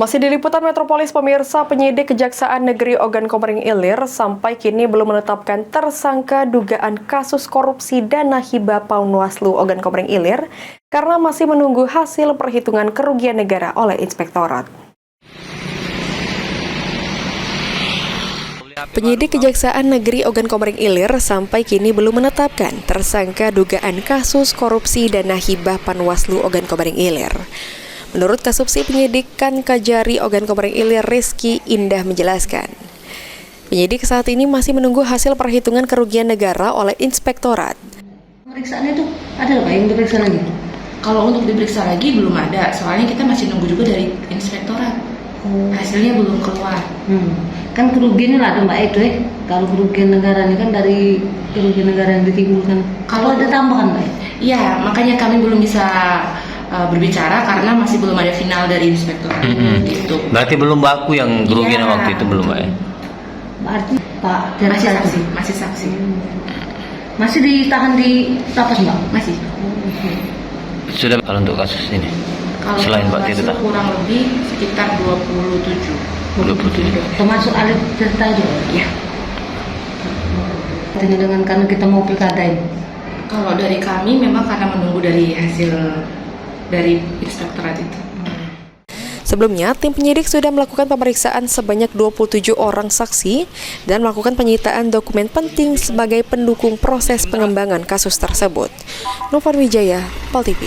Masih di liputan Metropolis, pemirsa, penyidik Kejaksaan Negeri Ogan Komering Ilir sampai kini belum menetapkan tersangka dugaan kasus korupsi dana hibah Panwaslu Ogan Komering Ilir karena masih menunggu hasil perhitungan kerugian negara oleh Inspektorat. Penyidik Kejaksaan Negeri Ogan Komering Ilir sampai kini belum menetapkan tersangka dugaan kasus korupsi dana hibah Panwaslu Ogan Komering Ilir. Menurut Kasubsi Penyidikan Kajari Ogan Komering Ilir, Rizky Indah menjelaskan, penyidik saat ini masih menunggu hasil perhitungan kerugian negara oleh Inspektorat. Pemeriksaannya itu ada nggak yang diperiksa lagi? Kalau untuk diperiksa lagi belum ada, soalnya kita masih nunggu juga dari Inspektorat. Hasilnya belum keluar. Kan kerugiannya lah ada Mbak itu Kalau kerugian negara ini kan dari kerugian negara yang ditimbulkan. Kalau ada tambahan Mbak? Iya, makanya kami belum bisa berbicara karena masih belum ada final dari Inspektorat. Gitu. Berarti belum baku yang kerugian waktu itu belum, Mbak ya? Berarti Pak Masih saksi, masih saksi. Masih ditahan di lapas Mbak? Masih. Sudah kalau untuk kasus ini. Kalau Selain Mbak Tirta kurang lebih sekitar 27. Termasuk alih cerita juga? Iya. Ini dengan karena kita mau pilkada ini. Kalau dari kami memang karena menunggu dari hasil dari Inspektorat itu. Sebelumnya, tim penyidik sudah melakukan pemeriksaan sebanyak 27 orang saksi dan melakukan penyitaan dokumen penting sebagai pendukung proses pengembangan kasus tersebut. Novan Wijaya, PAL TV.